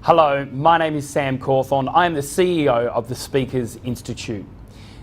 Hello, my name is Sam Cawthorn. I am the CEO of the Speakers Institute.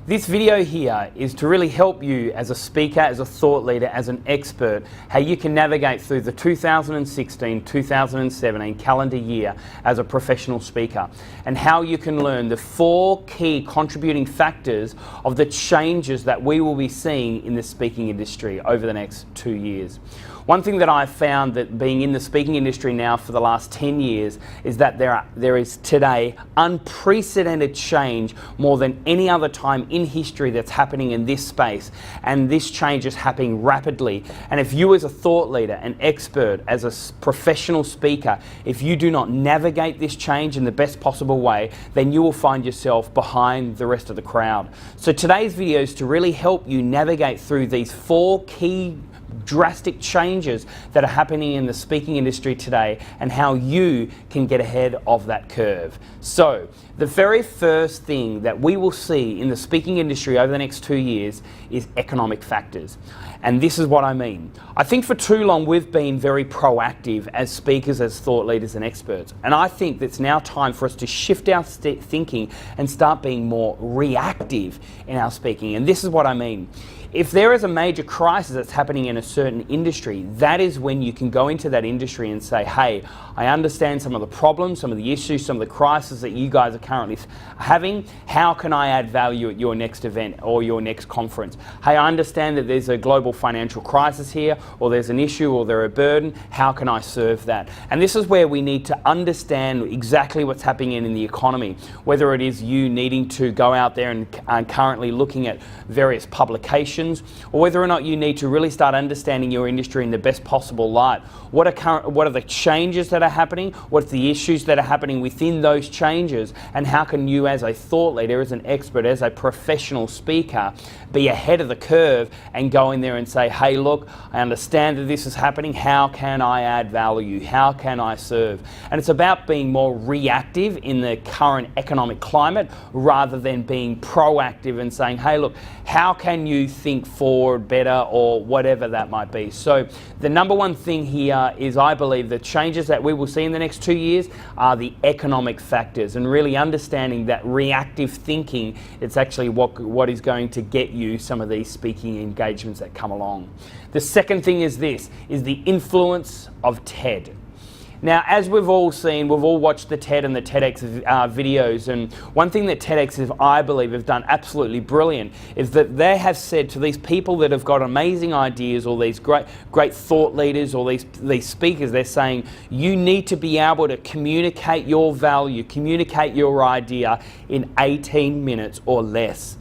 This video here is to really help you as a speaker, as a thought leader, as an expert, how you can navigate through the 2016-2017 calendar year as a professional speaker, and how you can learn the 4 key contributing factors of the changes that we will be seeing in the speaking industry over the next 2 years. One thing that I've found, that being in the speaking industry now for the last 10 years, is that there is today unprecedented change more than any other time in history that's happening in this space, and this change is happening rapidly. And if you as a thought leader, an expert, as a professional speaker, if you do not navigate this change in the best possible way, then you will find yourself behind the rest of the crowd. So today's video is to really help you navigate through these 4 key drastic changes that are happening in the speaking industry today, and how you can get ahead of that curve. So the very first thing that we will see in the speaking industry over the next 2 years is economic factors. And this is what I mean. I think for too long we've been very proactive as speakers, as thought leaders and experts. And I think it's now time for us to shift our thinking and start being more reactive in our speaking. And this is what I mean. If there is a major crisis that's happening in a certain industry, that is when you can go into that industry and say, hey, I understand some of the problems, some of the issues, some of the crises that you guys are currently having. How can I add value at your next event or your next conference? Hey, I understand that there's a global financial crisis here, or there's an issue, or there's a burden. How can I serve that? And this is where we need to understand exactly what's happening in the economy, whether it is you needing to go out there and currently looking at various publications, or whether or not you need to really start understanding your industry in the best possible light. What are the changes that are happening? What's the issues that are happening within those changes? And how can you, as a thought leader, as an expert, as a professional speaker, be ahead of the curve and go in there and say, hey, look, I understand that this is happening. How can I add value? How can I serve? And it's about being more reactive in the current economic climate, rather than being proactive and saying, hey, look, how can you think forward better, or whatever that might be. So the number one thing here is, I believe the changes that we will see in the next 2 years are the economic factors, and really understanding that reactive thinking, it's actually what is going to get you some of these speaking engagements that come along. The second thing is this, is the influence of TED. Now, as we've all seen, we've all watched the TED and the TEDx videos, and one thing that TEDx, I believe, have done absolutely brilliant is that they have said to these people that have got amazing ideas, or these great thought leaders, or these speakers, they're saying, you need to be able to communicate your value, communicate your idea in 18 minutes or less.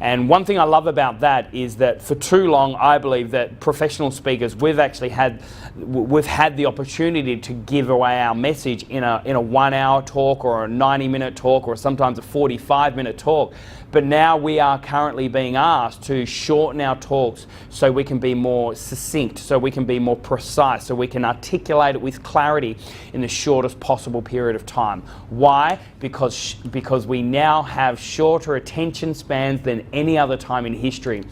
And one thing I love about that is that for too long, I believe that professional speakers, we've had the opportunity to give away our message in a 1-hour talk, or a 90-minute talk, or sometimes a 45-minute talk. But now we are currently being asked to shorten our talks so we can be more succinct, so we can be more precise, so we can articulate it with clarity in the shortest possible period of time. Why? Because we now have shorter attention spans than any other time in history.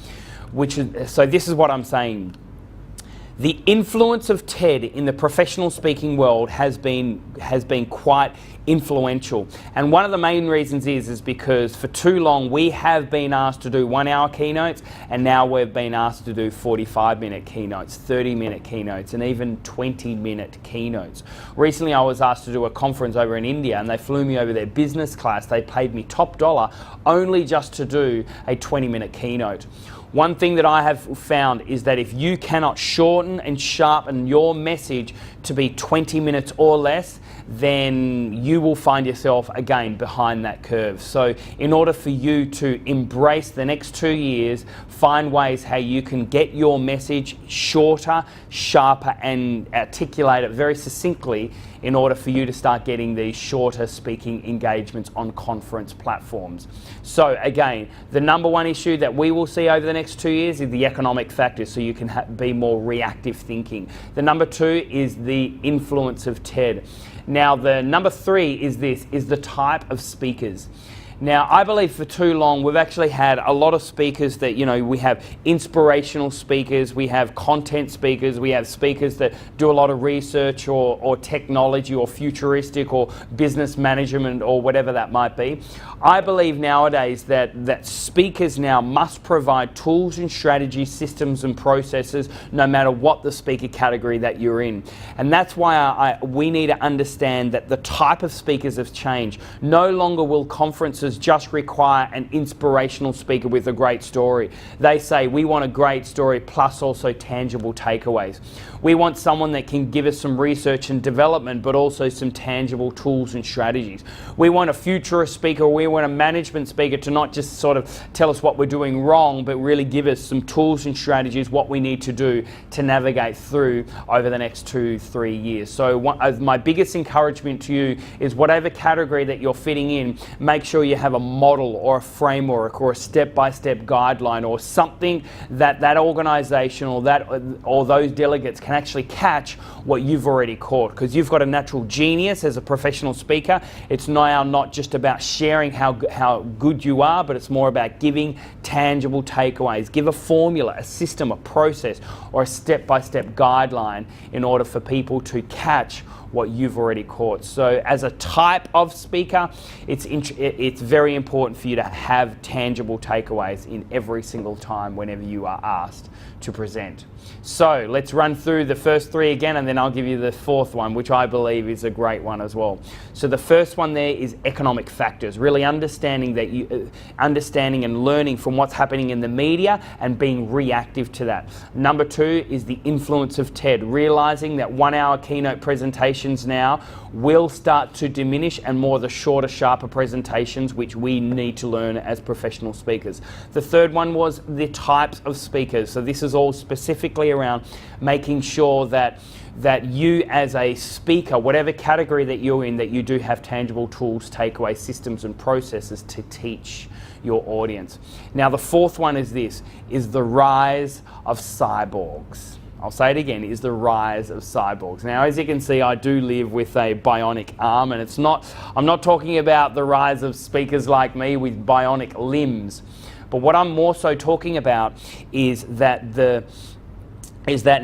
So this is what I'm saying. The influence of TED in the professional speaking world has been quite influential, and one of the main reasons is because for too long we have been asked to do 1-hour keynotes, and now we've been asked to do 45-minute keynotes, 30-minute keynotes, and even 20-minute keynotes. Recently I was asked to do a conference over in India, and they flew me over their business class. They paid me top dollar only just to do a 20-minute keynote. One thing that I have found is that if you cannot shorten and sharpen your message to be 20 minutes or less, then you will find yourself again behind that curve. So in order for you to embrace the next 2 years, find ways how you can get your message shorter, sharper, and articulate it very succinctly, in order for you to start getting these shorter speaking engagements on conference platforms. So again, the number one issue that we will see over the next 2 years is the economic factors, so you can be more reactive thinking. The number 2 is the influence of TED. Now the number 3 is the type of speakers. Now, I believe for too long we've actually had a lot of speakers that, we have inspirational speakers, we have content speakers, we have speakers that do a lot of research or technology or futuristic or business management or whatever that might be. I believe nowadays that speakers now must provide tools and strategies, systems and processes, no matter what the speaker category that you're in. And that's why we need to understand that the type of speakers have changed. No longer will conferences just require an inspirational speaker with a great story. They say we want a great story plus also tangible takeaways. We want someone that can give us some research and development, but also some tangible tools and strategies. We want a futurist speaker, we want a management speaker to not just sort of tell us what we're doing wrong, but really give us some tools and strategies, what we need to do to navigate through over the next 2-3 years. So my biggest encouragement to you is whatever category that you're fitting in, make sure you have a model or a framework or a step-by-step guideline or something that organization or those delegates can actually catch what you've already caught, because you've got a natural genius as a professional speaker. It's now not just about sharing how good you are, but it's more about giving tangible takeaways. Give a formula, a system, a process, or a step-by-step guideline in order for people to catch what you've already caught. So as a type of speaker, it's very important for you to have tangible takeaways in every single time whenever you are asked to present. So let's run through the first three again, and then I'll give you the fourth one, which I believe is a great one as well. So the first one there is economic factors, really understanding and learning from what's happening in the media and being reactive to that. Number two is the influence of TED, realizing that 1-hour keynote presentations now will start to diminish, and more the shorter, sharper presentations, which we need to learn as professional speakers. The third one was the types of speakers. So this is all specifically around making sure that you as a speaker, whatever category that you're in, that you do have tangible tools, takeaway systems and processes to teach your audience. Now the fourth one is the rise of cyborgs. I'll say it again, is the rise of cyborgs. Now, as you can see, I do live with a bionic arm, and I'm not talking about the rise of speakers like me with bionic limbs. But what I'm more so talking about is that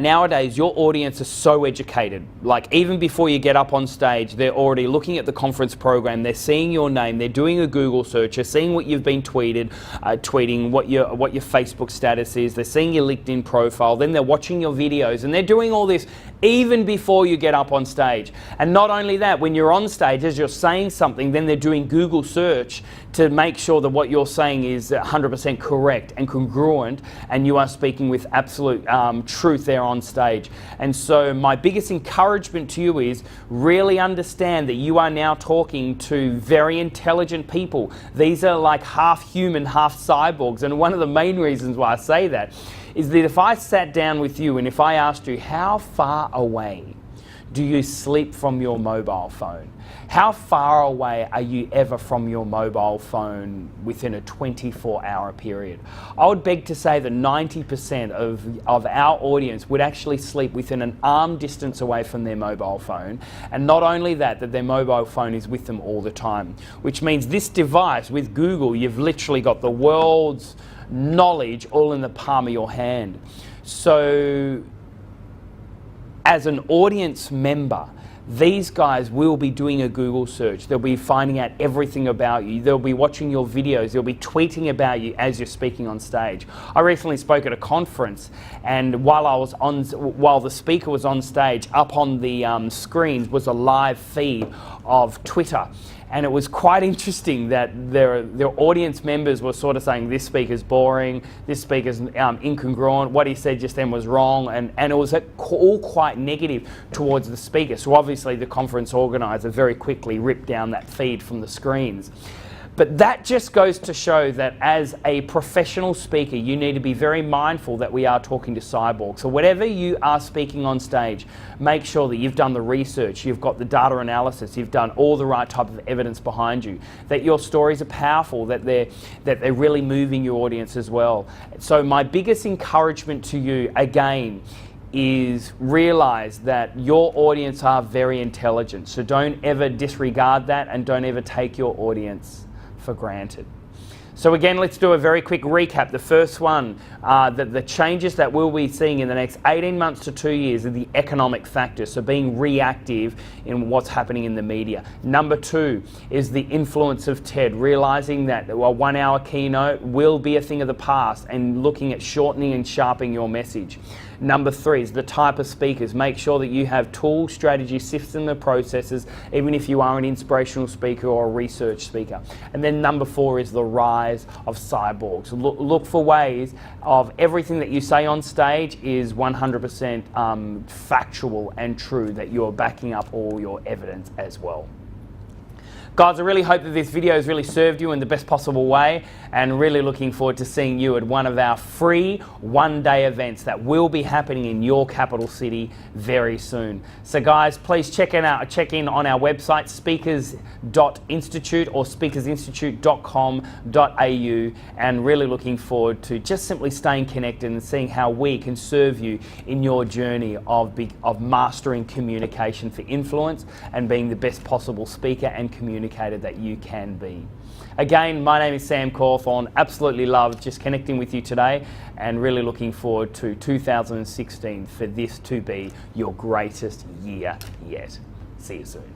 nowadays your audience is so educated. Like, even before you get up on stage, they're already looking at the conference program, they're seeing your name, they're doing a Google search, they're seeing what you've been tweeting, what your Facebook status is, they're seeing your LinkedIn profile, then they're watching your videos, and they're doing all this even before you get up on stage. And not only that, when you're on stage, as you're saying something, then they're doing Google search to make sure that what you're saying is 100% correct and congruent, and you are speaking with absolute truth there on stage. And so my biggest encouragement to you is really understand that you are now talking to very intelligent people. These are like half human, half cyborgs. And one of the main reasons why I say that is that if I sat down with you and if I asked you, how far away do you sleep from your mobile phone? How far away are you ever from your mobile phone within a 24-hour period? I would beg to say that 90% of our audience would actually sleep within an arm distance away from their mobile phone. And not only that their mobile phone is with them all the time, which means this device with Google, you've literally got the world's knowledge all in the palm of your hand. So as an audience member, these guys will be doing a Google search. They'll be finding out everything about you. They'll be watching your videos. They'll be tweeting about you as you're speaking on stage. I recently spoke at a conference, and while the speaker was on stage, up on the screens was a live feed of Twitter. And it was quite interesting that their audience members were sort of saying, this speaker's boring, this speaker's incongruent, what he said just then was wrong, and it was all quite negative towards the speaker. So obviously the conference organizer very quickly ripped down that feed from the screens. But that just goes to show that as a professional speaker, you need to be very mindful that we are talking to cyborgs. So whatever you are speaking on stage, make sure that you've done the research, you've got the data analysis, you've done all the right type of evidence behind you, that your stories are powerful, that they're really moving your audience as well. So my biggest encouragement to you, again, is realize that your audience are very intelligent. So don't ever disregard that, and don't ever take your audience for granted. So again, let's do a very quick recap. The first one, the changes that we'll be seeing in the next 18 months to 2 years are the economic factors, so being reactive in what's happening in the media. Number 2 is the influence of TED, realizing that a 1 hour keynote will be a thing of the past and looking at shortening and sharpening your message. Number 3 is the type of speakers. Make sure that you have tools, strategies, systems and processes, even if you are an inspirational speaker or a research speaker. And then number 4 is the rise of cyborgs. Look for ways of everything that you say on stage is 100% factual and true, that you're backing up all your evidence as well. Guys, I really hope that this video has really served you in the best possible way, and really looking forward to seeing you at one of our free one-day events that will be happening in your capital city very soon. So guys, please check in on our website, speakers.institute or speakersinstitute.com.au, and really looking forward to just simply staying connected and seeing how we can serve you in your journey of mastering communication for influence and being the best possible speaker and communicator that you can be. Again, my name is Sam Cawthorn. Absolutely loved just connecting with you today, and really looking forward to 2016 for this to be your greatest year yet. See you soon.